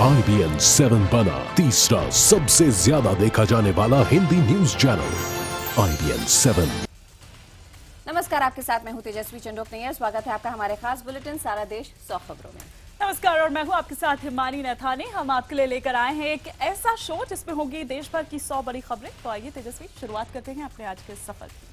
IBN 7 बना तीसरा सबसे ज्यादा देखा जाने वाला हिंदी न्यूज चैनल IBN 7। नमस्कार, आपके साथ मैं हूं तेजस्वी चंडोकनैयर। स्वागत है आपका हमारे खास बुलेटिन सारा देश 100 खबरों में। नमस्कार और मैं हूं आपके साथ हिमानी नैथानी। हम आपके लिए लेकर आए हैं एक ऐसा शो जिसमें होगी देश भर की 100 बड़ी खबरें। तो आइए तेजस्वी, शुरुआत करते हैं अपने आज के सफर की।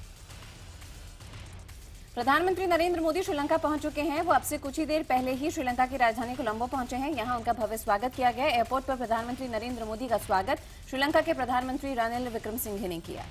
प्रधानमंत्री नरेंद्र मोदी श्रीलंका पहुंच चुके हैं। वो अब से कुछ ही देर पहले ही श्रीलंका की राजधानी कोलंबो पहुंचे हैं। यहां उनका भव्य स्वागत किया गया। एयरपोर्ट पर प्रधानमंत्री नरेंद्र मोदी का स्वागत श्रीलंका के प्रधानमंत्री रानिल विक्रमसिंघे ने किया।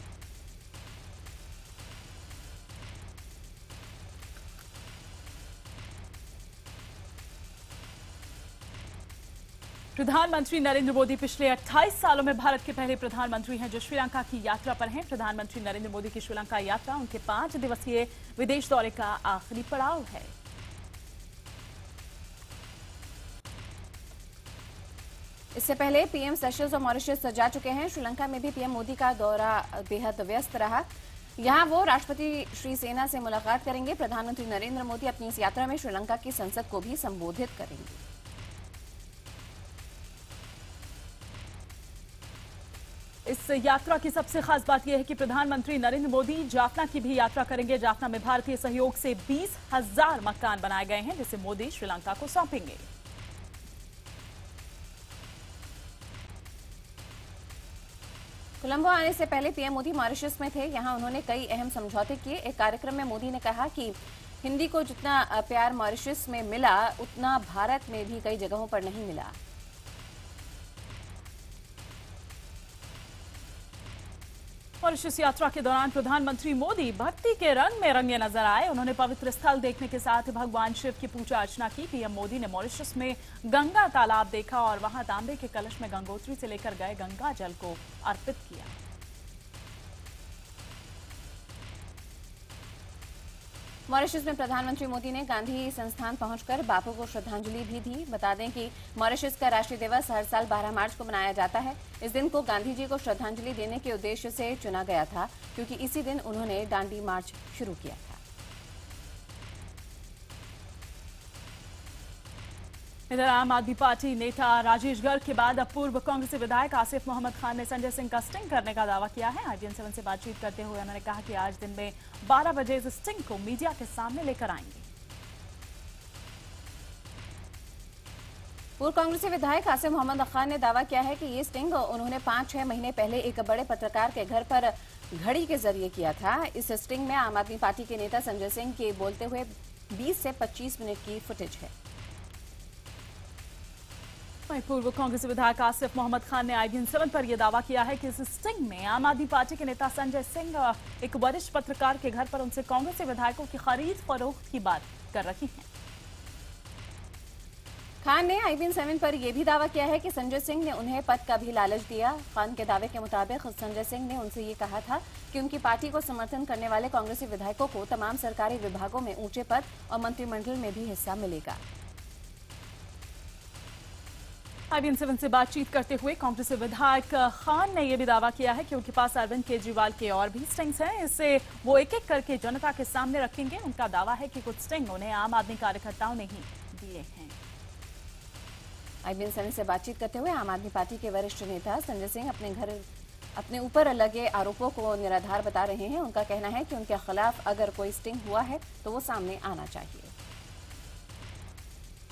प्रधानमंत्री नरेंद्र मोदी पिछले 28 सालों में भारत के पहले प्रधानमंत्री हैं जो श्रीलंका की यात्रा पर हैं। प्रधानमंत्री नरेंद्र मोदी की श्रीलंका यात्रा उनके 5 दिवसीय विदेश दौरे का आखिरी पड़ाव है। इससे पहले पीएम सेशल्स और मॉरिशस जा चुके हैं। श्रीलंका में भी पीएम मोदी का दौरा बेहद व्यस्त रहा। यहां वो राष्ट्रपति श्री सेना से मुलाकात करेंगे। प्रधानमंत्री नरेंद्र मोदी अपनी इस यात्रा में श्रीलंका की संसद को भी संबोधित करेंगे। इस यात्रा की सबसे खास बात यह है कि प्रधानमंत्री नरेंद्र मोदी जाफना की भी यात्रा करेंगे। जाफना में भारतीय सहयोग से 20,000 मकान बनाए गए हैं जिसे मोदी श्रीलंका को सौंपेंगे। कोलंबो आने से पहले पीएम मोदी मॉरिशस में थे। यहां उन्होंने कई अहम समझौते किए। एक कार्यक्रम में मोदी ने कहा कि हिंदी को जितना प्यार मॉरिशस में मिला उतना भारत में भी कई जगहों पर नहीं मिला। मॉरिशस यात्रा के दौरान प्रधानमंत्री मोदी भक्ति के रंग में रंगे नजर आए। उन्होंने पवित्र स्थल देखने के साथ भगवान शिव की पूजा अर्चना की। पीएम मोदी ने मॉरिशस में गंगा तालाब देखा और वहां तांबे के कलश में गंगोत्री से लेकर गए गंगा जल को अर्पित किया। मॉरिशस में प्रधानमंत्री मोदी ने गांधी संस्थान पहुंचकर बापू को श्रद्धांजलि भी दी। बता दें कि मॉरिशस का राष्ट्रीय दिवस हर साल 12 मार्च को मनाया जाता है। इस दिन को गांधी जी को श्रद्धांजलि देने के उद्देश्य से चुना गया था क्योंकि इसी दिन उन्होंने दांडी मार्च शुरू किया था। इधर आम आदमी पार्टी नेता राजेश गर्ग के बाद अब पूर्व कांग्रेसी विधायक आसिफ मोहम्मद खान ने संजय सिंह का स्टिंग करने का दावा किया है। IBN 7 से बातचीत करते हुए उन्होंने कहा कि आज दिन में 12 बजे इस स्टिंग को मीडिया के सामने लेकर आएंगे। पूर्व कांग्रेसी विधायक आसिफ मोहम्मद खान ने दावा किया है कि ये स्टिंग उन्होंने 5-6 महीने पहले एक बड़े पत्रकार के घर पर घड़ी के जरिए किया था। इस स्टिंग में आम आदमी पार्टी के नेता संजय सिंह के बोलते हुए 20 से 25 मिनट की फुटेज है। पूर्व कांग्रेसी विधायक आसिफ मोहम्मद खान ने IBN 7 पर यह दावा किया है कि इस स्टिंग में आम आदमी पार्टी के नेता संजय सिंह एक वरिष्ठ पत्रकार के घर पर उनसे कांग्रेसी विधायकों की खरीद फरोख्त की बात कर रही हैं। खान ने IBN 7 पर यह भी दावा किया है कि संजय सिंह ने उन्हें पद का भी लालच दिया। खान के दावे के मुताबिक संजय सिंह ने उनसे ये कहा था कि उनकी पार्टी को समर्थन करने वाले कांग्रेसी विधायकों को तमाम सरकारी विभागों में ऊंचे पद और मंत्रिमंडल में भी हिस्सा मिलेगा। IBN 7 से बातचीत करते हुए कांग्रेस विधायक खान ने यह भी दावा किया है कि उनके पास अरविंद केजरीवाल के और भी स्टिंग्स हैं। इससे वो एक एक करके जनता के सामने रखेंगे। उनका दावा है कि कुछ स्टिंग उन्हें आम आदमी कार्यकर्ताओं ने ही दिए हैं। IBN 7 से बातचीत करते हुए आम आदमी पार्टी के वरिष्ठ नेता संजय सिंह अपने ऊपर लगे आरोपों को निराधार बता रहे हैं। उनका कहना है कि उनके खिलाफ अगर कोई स्टिंग हुआ है तो वो सामने आना चाहिए।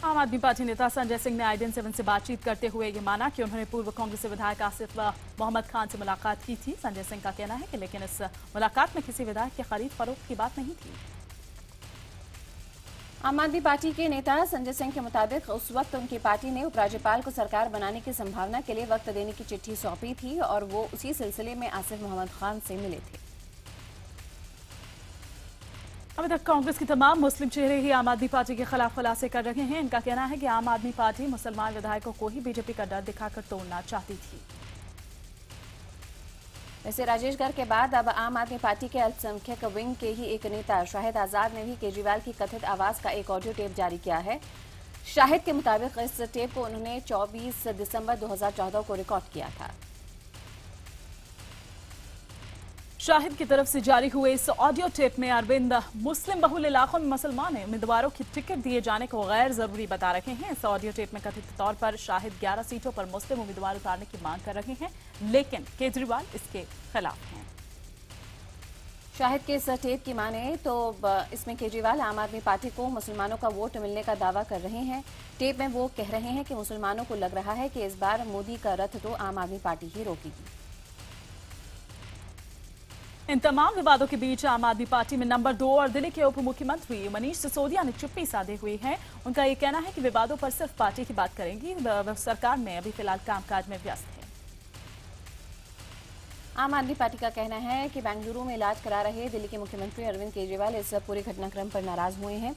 आम आदमी पार्टी नेता संजय सिंह ने IBN 7 से बातचीत करते हुए ये माना कि उन्होंने पूर्व कांग्रेसी विधायक आसिफ मोहम्मद खान से मुलाकात की थी। संजय सिंह का कहना है कि लेकिन इस मुलाकात में किसी विधायक की खरीद फरोख्त की बात नहीं थी। आम आदमी पार्टी के नेता संजय सिंह के मुताबिक उस वक्त उनकी पार्टी ने उपराज्यपाल को सरकार बनाने की संभावना के लिए वक्त देने की चिट्ठी सौंपी थी और वो उसी सिलसिले में आसिफ मोहम्मद खान से मिले थे। अभी तक कांग्रेस की तमाम मुस्लिम चेहरे ही आम आदमी पार्टी के खिलाफ खुलासे कर रहे हैं। इनका कहना है कि आम आदमी पार्टी मुसलमान विधायकों को ही बीजेपी का डर दिखाकर तोड़ना चाहती थी। वैसे राजेश गर्ग के बाद अब आम आदमी पार्टी के अल्पसंख्यक विंग के ही एक नेता शाहिद आजाद ने भी केजरीवाल की कथित आवाज का एक ऑडियो टेप जारी किया है। शाहिद के मुताबिक इस टेप को उन्होंने 24 दिसंबर 2014 को रिकॉर्ड किया था। शाहिद की तरफ से जारी हुए इस ऑडियो टेप में अरविंद मुस्लिम बहुल इलाकों में मुसलमान उम्मीदवारों की टिकट दिए जाने को गैर जरूरी बता रहे हैं। इस ऑडियो टेप में कथित तौर पर शाहिद 11 सीटों पर मुस्लिम उम्मीदवार उतारने की मांग कर रहे हैं, लेकिन केजरीवाल इसके खिलाफ हैं। शाहिद के इस टेप की माने तो इसमें केजरीवाल आम आदमी पार्टी को मुसलमानों का वोट मिलने का दावा कर रहे हैं। टेप में वो कह रहे हैं कि मुसलमानों को लग रहा है कि इस बार मोदी का रथ तो आम आदमी पार्टी ही रोकेगी। इन तमाम विवादों के बीच आम आदमी पार्टी में नंबर 2 और दिल्ली के उप मुख्यमंत्री मनीष सिसोदिया ने चुप्पी साधे हुई है। उनका ये कहना है कि विवादों पर सिर्फ पार्टी की बात करेंगी, सरकार में अभी फिलहाल कामकाज में व्यस्त है। आम आदमी पार्टी का कहना है कि बेंगलुरु में इलाज करा रहे दिल्ली के मुख्यमंत्री अरविंद केजरीवाल इस पूरे घटनाक्रम पर नाराज हुए हैं।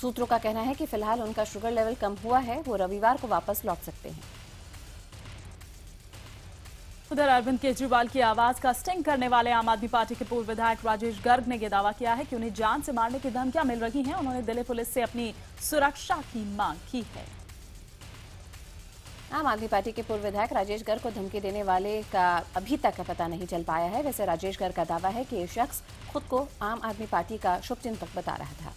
सूत्रों का कहना है कि फिलहाल उनका शुगर लेवल कम हुआ है, वो रविवार को वापस लौट सकते हैं। उधर अरविंद केजरीवाल की आवाज का स्टिंग करने वाले आम आदमी पार्टी के पूर्व विधायक राजेश गर्ग ने यह दावा किया है कि उन्हें जान से मारने की धमकियां मिल रही हैं। उन्होंने दिल्ली पुलिस से अपनी सुरक्षा की मांग की है। आम आदमी पार्टी के पूर्व विधायक राजेश गर्ग को धमकी देने वाले का अभी तक पता नहीं चल पाया है। वैसे राजेश गर्ग का दावा है कि ये शख्स खुद को आम आदमी पार्टी का शुभचिंतक बता रहा था।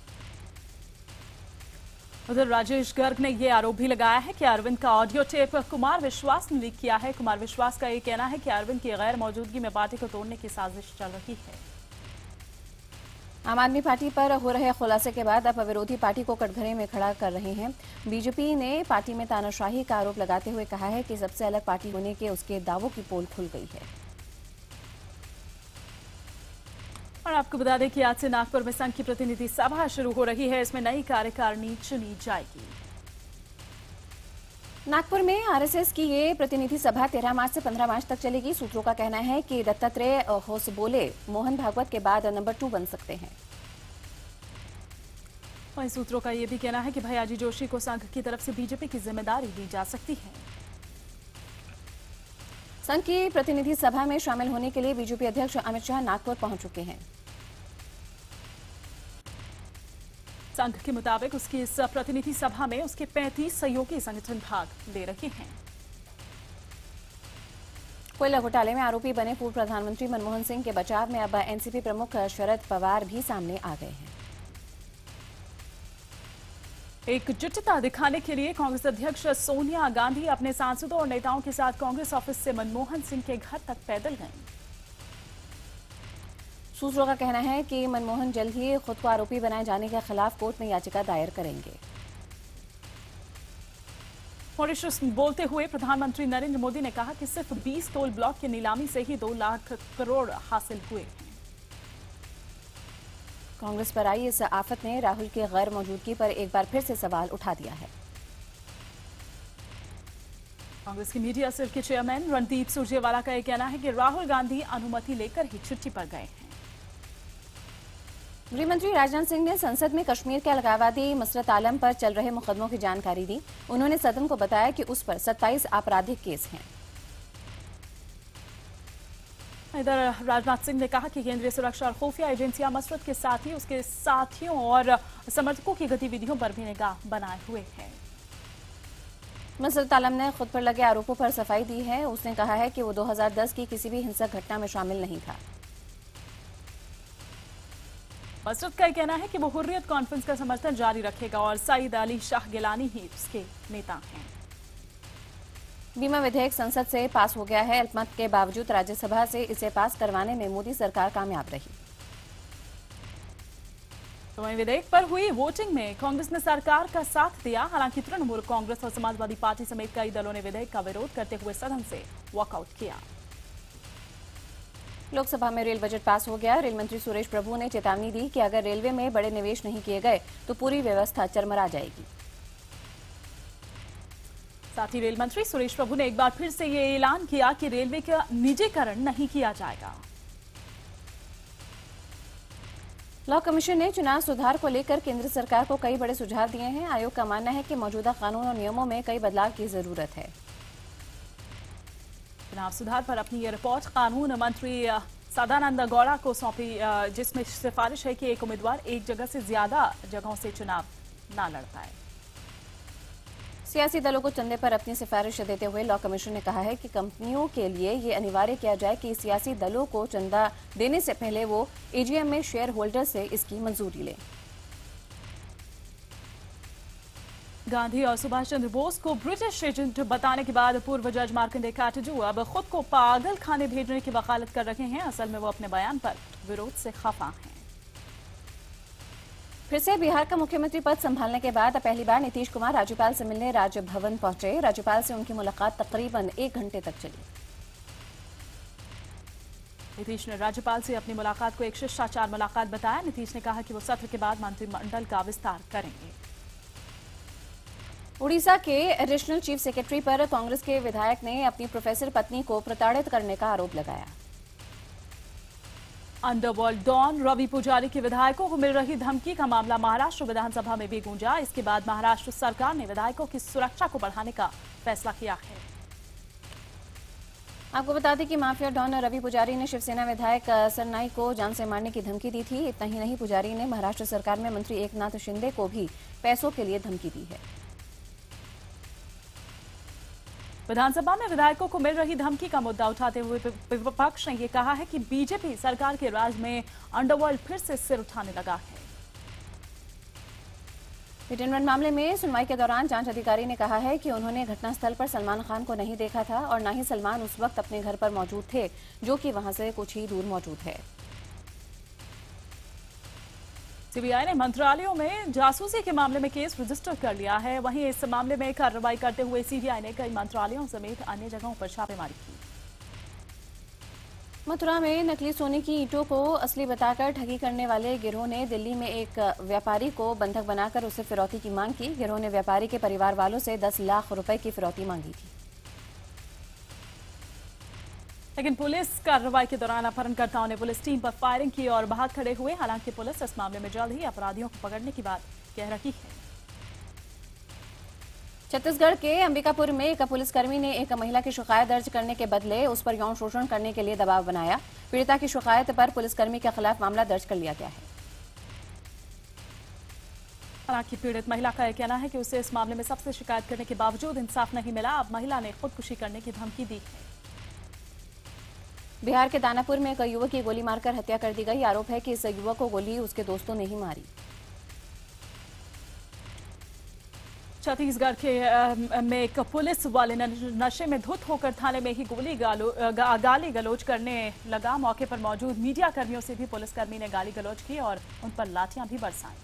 उधर राजेश गर्ग ने यह आरोप भी लगाया है कि अरविंद का ऑडियो टेप कुमार विश्वास ने लीक किया है। कुमार विश्वास का यह कहना है कि अरविंद की गैर मौजूदगी में पार्टी को तोड़ने की साजिश चल रही है। आम आदमी पार्टी पर हो रहे खुलासे के बाद अब विरोधी पार्टी को कटघरे में खड़ा कर रहे हैं। बीजेपी ने पार्टी में तानाशाही का आरोप लगाते हुए कहा है कि सबसे अलग पार्टी होने के उसके दावों की पोल खुल गई है। और आपको बता दें कि आज से नागपुर में संघ की प्रतिनिधि सभा शुरू हो रही है। इसमें नई कार्यकारिणी चुनी जाएगी। नागपुर में आरएसएस की ये प्रतिनिधि सभा 13 मार्च से 15 मार्च तक चलेगी। सूत्रों का कहना है कि दत्तात्रेय होसबोले मोहन भागवत के बाद नंबर 2 बन सकते हैं। वहीं सूत्रों का यह भी कहना है कि भैयाजी जोशी को संघ की तरफ से बीजेपी की जिम्मेदारी दी जा सकती है। संघ की प्रतिनिधि सभा में शामिल होने के लिए बीजेपी अध्यक्ष अमित शाह नागपुर पहुंच चुके हैं। संघ के मुताबिक उसकी इस प्रतिनिधि सभा में उसके 35 सहयोगी संगठन भाग ले रहे हैं। कोयला घोटाले में आरोपी बने पूर्व प्रधानमंत्री मनमोहन सिंह के बचाव में अब एनसीपी प्रमुख शरद पवार भी सामने आ गए हैं। एकजुटता दिखाने के लिए कांग्रेस अध्यक्ष सोनिया गांधी अपने सांसदों और नेताओं के साथ कांग्रेस ऑफिस से मनमोहन सिंह के घर तक पैदल गईं। सूत्रों का कहना है कि मनमोहन जल्द ही खुद को आरोपी बनाए जाने के खिलाफ कोर्ट में याचिका दायर करेंगे। मॉरिशस बोलते हुए प्रधानमंत्री नरेंद्र मोदी ने कहा कि सिर्फ 20 टोल ब्लॉक की नीलामी से ही 2 लाख करोड़ हासिल हुए हैं। कांग्रेस पर आई इस आफत ने राहुल की गैर मौजूदगी पर एक बार फिर से सवाल उठा दिया है। कांग्रेस की मीडिया सेल के चेयरमैन रणदीप सुरजेवाला का यह कहना है कि राहुल गांधी अनुमति लेकर ही छुट्टी पर गए हैं। गृहमंत्री राजनाथ सिंह ने संसद में कश्मीर के अलगाववादी मसरत आलम पर चल रहे मुकदमों की जानकारी दी। उन्होंने सदन को बताया कि उस पर 27 आपराधिक केस हैं। इधर राजनाथ सिंह ने कहा कि केंद्रीय सुरक्षा और खुफिया एजेंसियां मसरत के साथ ही उसके साथियों और समर्थकों की गतिविधियों पर भी निगाह बनाए हुए हैं। मसरत आलम ने खुद पर लगे आरोपों पर सफाई दी है। उसने कहा है कि वो 2010 की किसी भी हिंसक घटना में शामिल नहीं था। मसरत का कहना है कि वो हुर्रियत कॉन्फ्रेंस का समर्थन जारी रखेगा और सईद अली शाह गिलानी ही उसके नेता हैं। बीमा विधेयक संसद से पास हो गया है। अल्पमत के बावजूद राज्यसभा से इसे पास करवाने में मोदी सरकार कामयाब रही। तो वहीं विधेयक पर हुई वोटिंग में कांग्रेस ने सरकार का साथ दिया। हालांकि तृणमूल कांग्रेस और समाजवादी पार्टी समेत कई दलों ने विधेयक का विरोध करते हुए सदन से वॉकआउट किया। लोकसभा में रेल बजट पास हो गया। रेल मंत्री सुरेश प्रभु ने चेतावनी दी कि अगर रेलवे में बड़े निवेश नहीं किए गए तो पूरी व्यवस्था चरमरा जाएगी। साथ ही रेल मंत्री सुरेश प्रभु ने एक बार फिर से ये ऐलान किया कि रेलवे का निजीकरण नहीं किया जाएगा। लॉ कमीशन ने चुनाव सुधार को लेकर केंद्र सरकार को कई बड़े सुझाव दिए हैं। आयोग का मानना है कि मौजूदा कानून और नियमों में कई बदलाव की जरूरत है। चुनाव सुधार पर अपनी ये रिपोर्ट कानून मंत्री सदानंद गौड़ा को सौंपी, जिसमें सिफारिश है कि एक उम्मीदवार एक जगह से ज्यादा जगहों से चुनाव न लड़ पाए। सियासी दलों को चंदे पर अपनी सिफारिश देते हुए लॉ कमीशन ने कहा है कि कंपनियों के लिए ये अनिवार्य किया जाए कि सियासी दलों को चंदा देने से पहले वो एजीएम में शेयर होल्डर से इसकी मंजूरी लें। गांधी और सुभाष चंद्र बोस को ब्रिटिश एजेंट बताने के बाद पूर्व जज मार्कंडेय काटजू अब खुद को पागल खाने भेजने की वकालत कर रहे हैं। असल में वो अपने बयान पर विरोध से खफा हैं। फिर से बिहार का मुख्यमंत्री पद संभालने के बाद पहली बार नीतीश कुमार राज्यपाल से मिलने राजभवन पहुंचे। राज्यपाल से उनकी मुलाकात तकरीबन 1 घंटे तक चली। नीतीश ने राज्यपाल से अपनी मुलाकात को एक शिष्टाचार मुलाकात बताया। नीतीश ने कहा कि वो सत्र के बाद मंत्रिमंडल का विस्तार करेंगे। उड़ीसा के एडिशनल चीफ सेक्रेटरी पर कांग्रेस के विधायक ने अपनी प्रोफेसर पत्नी को प्रताड़ित करने का आरोप लगाया। अंडरवर्ल्ड डॉन रवि पुजारी के विधायकों को मिल रही धमकी का मामला महाराष्ट्र विधानसभा में भी गूंजा। इसके बाद महाराष्ट्र सरकार ने विधायकों की सुरक्षा को बढ़ाने का फैसला किया है। आपको बता दें कि माफिया डॉन रवि पुजारी ने शिवसेना विधायक सरनाई को जान से मारने की धमकी दी थी। इतना ही नहीं, पुजारी ने महाराष्ट्र सरकार में मंत्री एकनाथ शिंदे को भी पैसों के लिए धमकी दी है। विधानसभा में विधायकों को मिल रही धमकी का मुद्दा उठाते हुए विपक्ष ने यह कहा है कि बीजेपी सरकार के राज में अंडरवर्ल्ड फिर से सिर उठाने लगा है। हिट एंड रन मामले में सुनवाई के दौरान जांच अधिकारी ने कहा है कि उन्होंने घटनास्थल पर सलमान खान को नहीं देखा था और न ही सलमान उस वक्त अपने घर पर मौजूद थे, जो कि वहां से कुछ ही दूर मौजूद है। सीबीआई ने मंत्रालयों में जासूसी के मामले में केस रजिस्टर कर लिया है। वहीं इस मामले में कार्रवाई करते हुए सीबीआई ने कई मंत्रालयों समेत अन्य जगहों पर छापेमारी की। मथुरा में नकली सोने की ईंटों को असली बताकर ठगी करने वाले गिरोह ने दिल्ली में एक व्यापारी को बंधक बनाकर उससे फिरौती की मांग की। गिरोह ने व्यापारी के परिवार वालों से 10 लाख रुपए की फिरौती मांगी थी। लेकिन पुलिस कार्रवाई के दौरान अपहरणकर्ताओं ने पुलिस टीम पर फायरिंग की और भाग खड़े हुए। हालांकि पुलिस इस मामले में जल्द ही अपराधियों को पकड़ने की बात कह रही है। छत्तीसगढ़ के अंबिकापुर में एक पुलिसकर्मी ने एक महिला की शिकायत दर्ज करने के बदले उस पर यौन शोषण करने के लिए दबाव बनाया। पीड़िता की शिकायत पर पुलिसकर्मी के खिलाफ मामला दर्ज कर लिया गया है। हालांकि पीड़ित महिला का यह कहना है कि उसे इस मामले में सबसे शिकायत करने के बावजूद इंसाफ नहीं मिला। अब महिला ने खुदकुशी करने की धमकी दी है। बिहार के दानापुर में एक युवक की गोली मारकर हत्या कर दी गई। आरोप है कि इस युवक को गोली उसके दोस्तों ने ही मारी। छत्तीसगढ़ के में एक पुलिस वाले नशे में धुत होकर थाने में ही गाली गलौज करने लगा। मौके पर मौजूद मीडिया कर्मियों से भी पुलिसकर्मी ने गाली गलौज की और उन पर लाठियां भी बरसाई।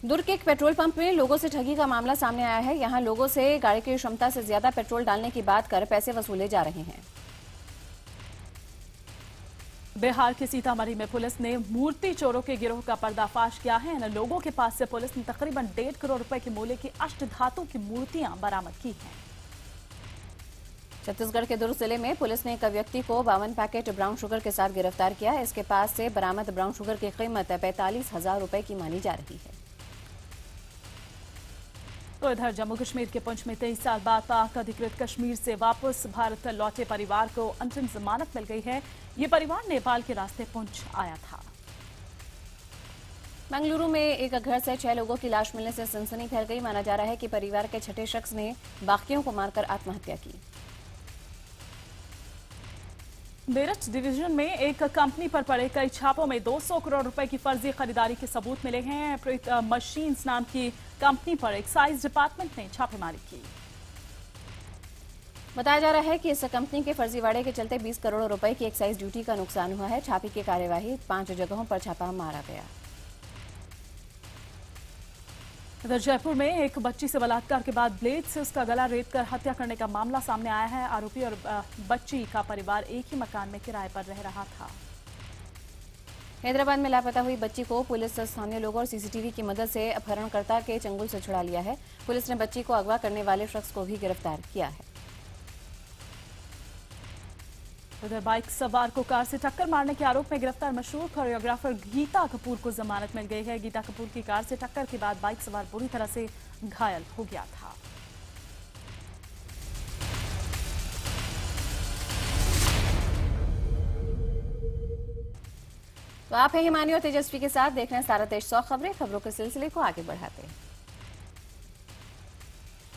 दुर्ग के एक पेट्रोल पंप में लोगों से ठगी का मामला सामने आया है। यहां लोगों से गाड़ी की क्षमता से ज्यादा पेट्रोल डालने की बात कर पैसे वसूले जा रहे हैं। बिहार के सीतामढ़ी में पुलिस ने मूर्ति चोरों के गिरोह का पर्दाफाश किया है। इन लोगों के पास से पुलिस ने तकरीबन 1.5 करोड़ रुपए के मूल्य की अष्टधातु की मूर्तियां बरामद की हैं। छत्तीसगढ़ के दुर्ग जिले में पुलिस ने एक व्यक्ति को 52 पैकेट ब्राउन शुगर के साथ गिरफ्तार किया। इसके पास से बरामद ब्राउन शुगर की कीमत 45,000 रुपए की मानी जा रही है। तो इधर जम्मू कश्मीर के पुंछ में 23 साल बाद पाक अधिकृत कश्मीर से वापस भारत लौटे परिवार को अंतरिम जमानत मिल गई है। ये परिवार नेपाल के रास्ते पुंछ आया था। बेंगलुरु में एक घर से 6 लोगों की लाश मिलने से सनसनी फैल गई। माना जा रहा है कि परिवार के छठे शख्स ने बाकियों को मारकर आत्महत्या की। मेरठ डिवीजन में एक कंपनी पर पड़े कई छापों में 200 करोड़ रुपए की फर्जी खरीदारी के सबूत मिले हैं। मशीन्स नाम की कंपनी पर एक्साइज डिपार्टमेंट ने छापेमारी की। बताया जा रहा है कि इस कंपनी के फर्जीवाड़े के चलते 20 करोड़ रुपए की एक्साइज ड्यूटी का नुकसान हुआ है। छापे की कार्यवाही 5 जगहों पर छापा मारा गया। इधर जयपुर में एक बच्ची से बलात्कार के बाद ब्लेड से उसका गला रेत कर हत्या करने का मामला सामने आया है। आरोपी और बच्ची का परिवार एक ही मकान में किराए पर रह रहा था। हैदराबाद में लापता हुई बच्ची को पुलिस, स्थानीय लोगों और सीसीटीवी की मदद से अपहरणकर्ता के चंगुल से छुड़ा लिया है। पुलिस ने बच्ची को अगवा करने वाले शख्स को भी गिरफ्तार किया है। उधर बाइक सवार को कार से टक्कर मारने के आरोप में गिरफ्तार मशहूर कोरियोग्राफर गीता कपूर को जमानत मिल गई है। गीता कपूर की कार से टक्कर के बाद बाइक सवार बुरी तरह से घायल हो गया था। तो आप हैं हिमानी और तेजस्वी के साथ, देख रहे हैं सारा देश 100 खबरें। खबरों के सिलसिले को आगे बढ़ाते हैं।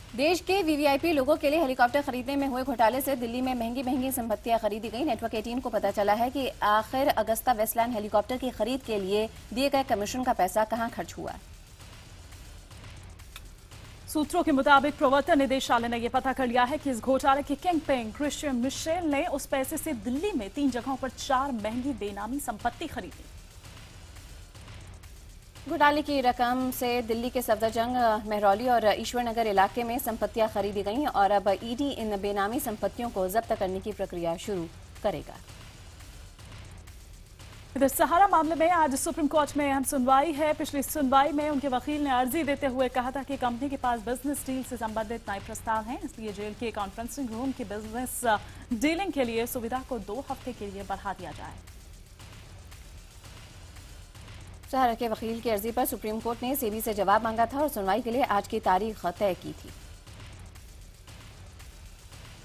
देश के वीवीआईपी लोगों के लिए हेलीकॉप्टर खरीदने में हुए घोटाले से दिल्ली में महंगी महंगी संपत्तियां खरीदी गई। नेटवर्क 18 को पता चला है कि आखिर अगस्ता वेस्टलैंड हेलीकॉप्टर की खरीद के लिए दिए गए कमीशन का पैसा कहां खर्च हुआ। सूत्रों के मुताबिक प्रवर्तन निदेशालय ने यह पता कर लिया है कि इस घोटाले के किंग पिन क्रिश्चियन मिशेल ने उस पैसे से दिल्ली में 3 जगहों पर 4 महंगी बेनामी संपत्ति खरीदी। घोटाले की रकम से दिल्ली के सफदरजंग, महरौली और ईश्वरनगर इलाके में संपत्तियां खरीदी गईं और अब ईडी इन बेनामी संपत्तियों को जब्त करने की प्रक्रिया शुरू करेगा। इधर सहारा मामले में आज सुप्रीम कोर्ट में अहम सुनवाई है। पिछली सुनवाई में उनके वकील ने अर्जी देते हुए कहा था कि कंपनी के पास बिजनेस डील से संबंधित नए प्रस्ताव हैं, इसलिए जेल के कॉन्फ्रेंसिंग रूम की बिजनेस डीलिंग के लिए सुविधा को 2 हफ्ते के लिए बढ़ा दिया जाए। सहारा के वकील की अर्जी पर सुप्रीम कोर्ट ने सेबी से जवाब मांगा था और सुनवाई के लिए आज की तारीख तय की थी।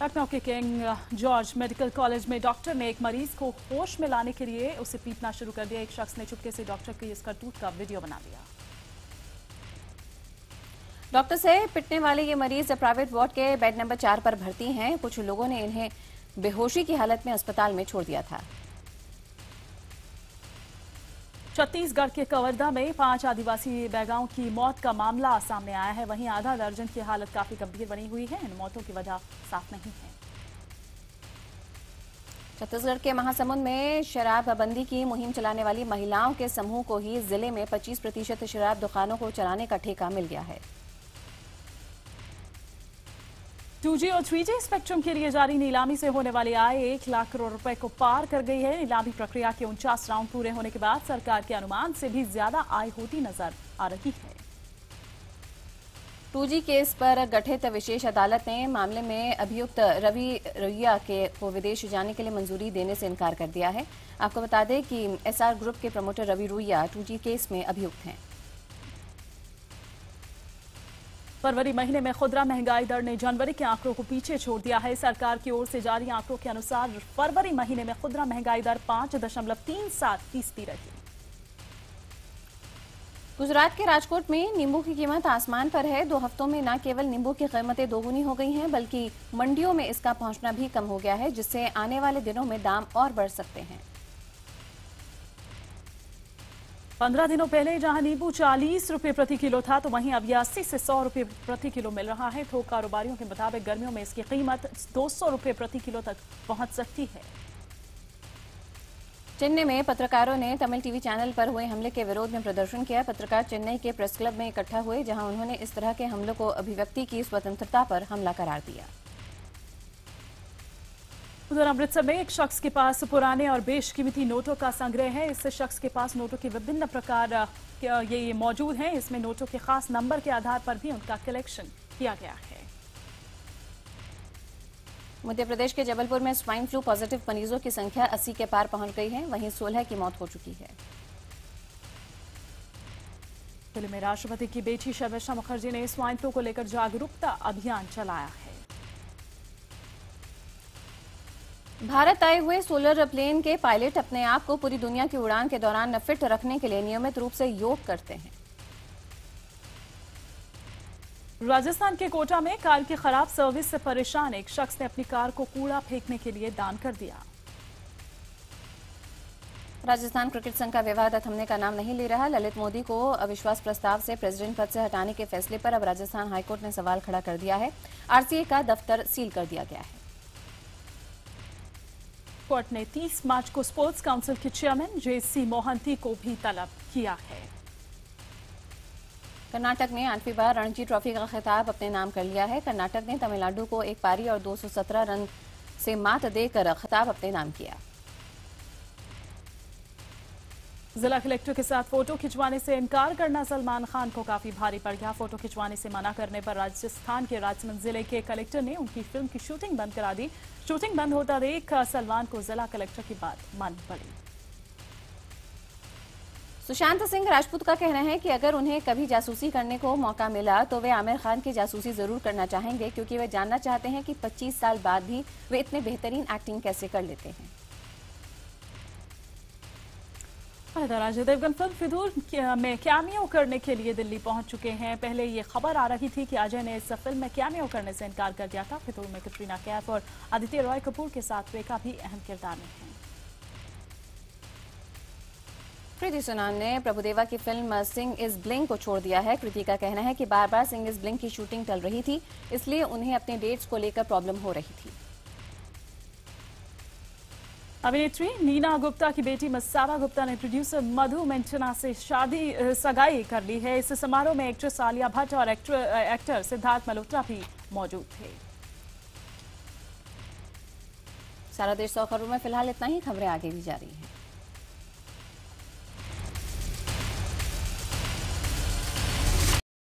लखनऊ के किंग जॉर्ज मेडिकल कॉलेज में डॉक्टर ने एक मरीज को होश में लाने के लिए उसे पीटना शुरू कर दिया। एक शख्स ने चुपके से डॉक्टर की इस करतूत का वीडियो बना लिया। डॉक्टर से पिटने वाले ये मरीज प्राइवेट वार्ड के बेड नंबर 4 पर भर्ती हैं। कुछ लोगों ने इन्हें बेहोशी की हालत में अस्पताल में छोड़ दिया था। छत्तीसगढ़ के कवर्धा में 5 आदिवासी बैगाओं की मौत का मामला सामने आया है। वहीं आधा दर्जन की हालत काफी गंभीर बनी हुई है। इन मौतों की वजह साफ नहीं है। छत्तीसगढ़ के महासमुंद में शराबबंदी की मुहिम चलाने वाली महिलाओं के समूह को ही जिले में 25% शराब दुकानों को चलाने का ठेका मिल गया है। 2G और 3G स्पेक्ट्रम के लिए जारी नीलामी से होने वाली आय 1 लाख करोड़ रुपए को पार कर गई है। नीलामी प्रक्रिया के 49 राउंड पूरे होने के बाद सरकार के अनुमान से भी ज्यादा आय होती नजर आ रही है। 2G केस पर गठित विशेष अदालत ने मामले में अभियुक्त रवि रुइया को विदेश जाने के लिए मंजूरी देने से इनकार कर दिया है। आपको बता दें कि एसआर ग्रुप के promoter Ravi Ruia 2G case में अभियुक्त हैं। फरवरी महीने में खुदरा महंगाई दर ने जनवरी के आंकड़ों को पीछे छोड़ दिया है। सरकार की ओर से जारी आंकड़ों के अनुसार फरवरी महीने में खुदरा महंगाई दर 5.37% रही। गुजरात के राजकोट में नींबू की कीमत आसमान पर है। 2 हफ्तों में न केवल नींबू की कीमतें दोगुनी हो गई हैं, बल्कि मंडियों में इसका पहुंचना भी कम हो गया है, जिससे आने वाले दिनों में दाम और बढ़ सकते हैं। 15 दिनों पहले जहां नींबू 40 रुपए प्रति किलो था, तो वहीं अब यह 80 से 100 रुपए प्रति किलो मिल रहा है। थोक कारोबारियों के मुताबिक गर्मियों में इसकी कीमत 200 रुपए प्रति किलो तक पहुंच सकती है। चेन्नई में पत्रकारों ने तमिल टीवी चैनल पर हुए हमले के विरोध में प्रदर्शन किया। पत्रकार चेन्नई के प्रेस क्लब में इकट्ठा हुए, जहां उन्होंने इस तरह के हमलों को अभिव्यक्ति की स्वतंत्रता पर हमला करार दिया। उधर अमृतसर में एक शख्स के पास पुराने और बेशकीमती नोटों का संग्रह है। इस शख्स के पास नोटों के विभिन्न प्रकार ये मौजूद हैं। इसमें नोटों के खास नंबर के आधार पर भी उनका कलेक्शन किया गया है। मध्य प्रदेश के जबलपुर में स्वाइन फ्लू पॉजिटिव मरीजों की संख्या 80 के पार पहुंच गई है। वहीं 16 की मौत हो चुकी है। दिल्ली में राष्ट्रपति की बेटी शर्मिष्ठा मुखर्जी ने स्वाइन फ्लू को लेकर जागरूकता अभियान चलाया है। भारत आए हुए सोलर प्लेन के पायलट अपने आप को पूरी दुनिया की उड़ान के दौरान फिट रखने के लिए नियमित रूप से योग करते हैं। राजस्थान के कोटा में कार की खराब सर्विस से परेशान एक शख्स ने अपनी कार को कूड़ा फेंकने के लिए दान कर दिया। राजस्थान क्रिकेट संघ का विवाद थमने का नाम नहीं ले रहा। ललित मोदी को अविश्वास प्रस्ताव से प्रेसिडेंट पद से हटाने के फैसले पर अब राजस्थान हाईकोर्ट ने सवाल खड़ा कर दिया है। आरसीए का दफ्तर सील कर दिया गया है। कोर्ट ने 30 मार्च को स्पोर्ट्स काउंसिल के चेयरमैन जेसी मोहंती को भी तलब किया है। कर्नाटक ने 8वीं बार रणजी ट्रॉफी का खिताब अपने नाम कर लिया है। कर्नाटक ने तमिलनाडु को एक पारी और 217 रन से मात देकर खिताब अपने नाम किया। जिला कलेक्टर के साथ फोटो खिंचवाने से इनकार करना सलमान खान को काफी भारी पड़ गया। फोटो खिंचवाने से मना करने पर राजस्थान के राजसमंद जिले के कलेक्टर ने उनकी फिल्म की शूटिंग बंद करा दी। शूटिंग बंद होता देख सलमान को जिला कलेक्टर की बात मान पड़ी। सुशांत सिंह राजपूत का कहना है कि अगर उन्हें कभी जासूसी करने को मौका मिला तो वे आमिर खान की जासूसी जरूर करना चाहेंगे, क्योंकि वे जानना चाहते हैं कि 25 साल बाद भी वे इतने बेहतरीन एक्टिंग कैसे कर लेते हैं। इधर अजय देवगन फिल्म फितूर में कैमियो करने के लिए दिल्ली पहुंच चुके हैं। पहले ये खबर आ रही थी कि अजय ने इस फिल्म में कैमियो करने से इनकार कर दिया था। फितूर में कटरीना कैफ और आदित्य रॉय कपूर के साथ रेखा भी अहम किरदार में हैं। कृति सुनान ने प्रभुदेवा की फिल्म सिंग इज ब्लिंग को छोड़ दिया है। कृति का कहना है कि बार बार सिंग इज ब्लिंग की शूटिंग टल रही थी, इसलिए उन्हें अपने डेट्स को लेकर प्रॉब्लम हो रही थी। अभिनेत्री नीना गुप्ता की बेटी मसाबा गुप्ता ने प्रोड्यूसर मधु मंचना से सगाई कर ली है। इस समारोह में एक्ट्रेस आलिया भट्ट और एक्टर सिद्धार्थ मल्होत्रा भी मौजूद थे। सारा देश 100 खबरों में फिलहाल इतना ही। खबरें आगे भी जारी हैं।